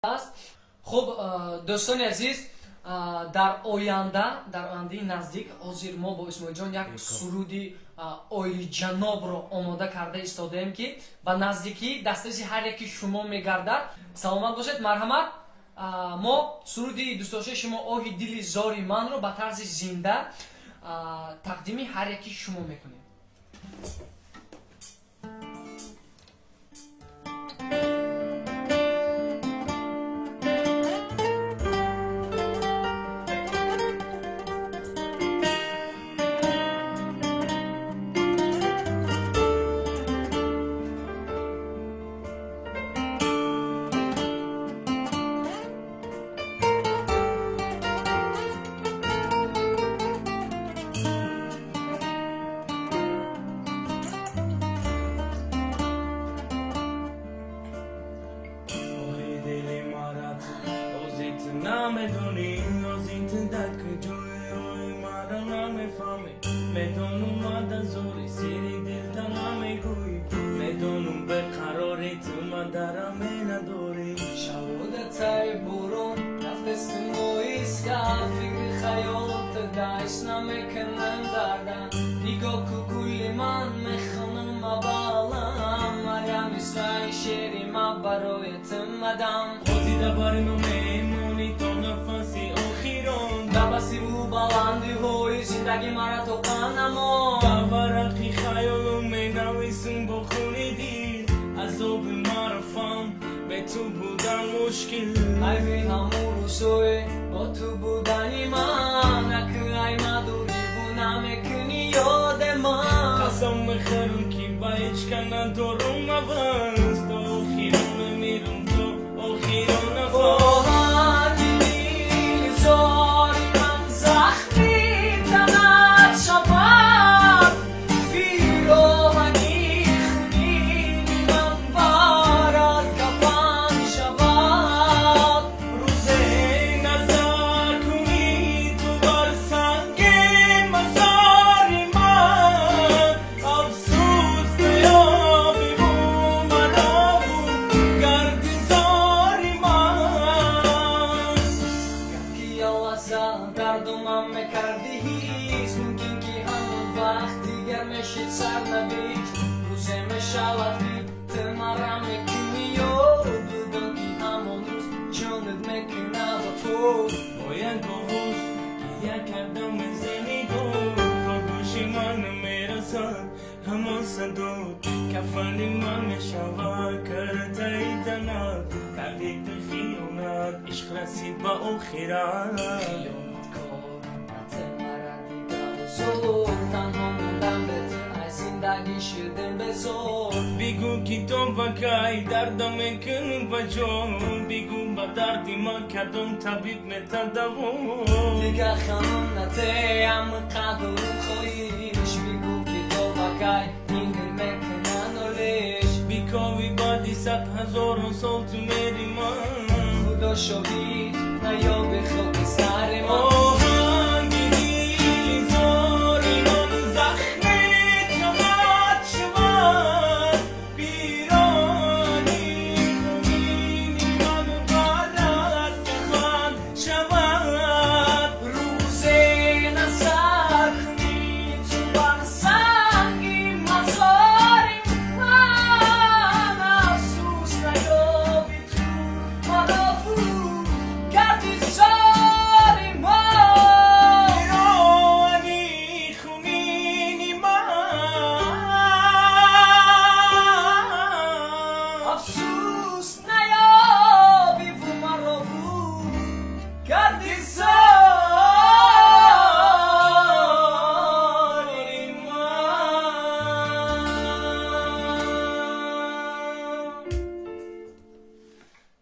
است. خب دوستان عزیز، در آینده نزدیک حاضر ما با اسماعیل جان یک سرودی اویلی جناب رو آماده کرده ایستادیم که با نزدیکی دسترسی هر یکی شما میگردد. سلامت باشید، مرحمت. ما سرودی دوست داشته شما اوهی دلی زاری من رو با طرز زنده تقدیمی هر یکی شما میکنیم. نمیدونی از این تندک جوی روی مادر نمیفهمی میدونم مادر زوری سیری دل تا نمیگویی میدونم به قراری تو مادر می نداری شهودت های برون نفس مویسکا فکر خیالت دایش نمیکنن دردن نگاه که کلی من میخونم مبالم مریم اسرائیل شیری ما برای تمدم خودی دباری میمونی تو نفسی آخیرون دبسی و بلندی های زندگی مرا تو قنما دورقی خیالم می نویسون بخونی دید عذاب مرفم به تو بودن مشکل ای همون روزوی با تو بودنی من نکه ای مدوری و نمیکنی یاد من قسم میخورم که با هیچ کنن دورم نبست تو آخیرون میرم تو آخیرون نفست دردم میکردی هیچ ممکن که همون وقت دیگر میشید سر نبید روزه میشود که تمرا میکنی و بدون که همون روز جانت میکنه با تو باید گفت که یک قدم میزنی دور با گوشی من میرسد همان صدا کفنی من میشود کرده تنات تردید خیانت عشق رسید با آخرت تنها موندم به تو از زندگی شدم به زور بگو که تو بکای دردم میکنم بجون بگو با دردی من کدوم طبیب میتدوم دیگه خانم نتیم قدر خویش بگو که تو بکای این دل میکنن ولیش بیکاوی بعدی 100,000 سال تو میری من خدا شاهید نیابه خاک سر ما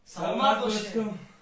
سلامت باشید.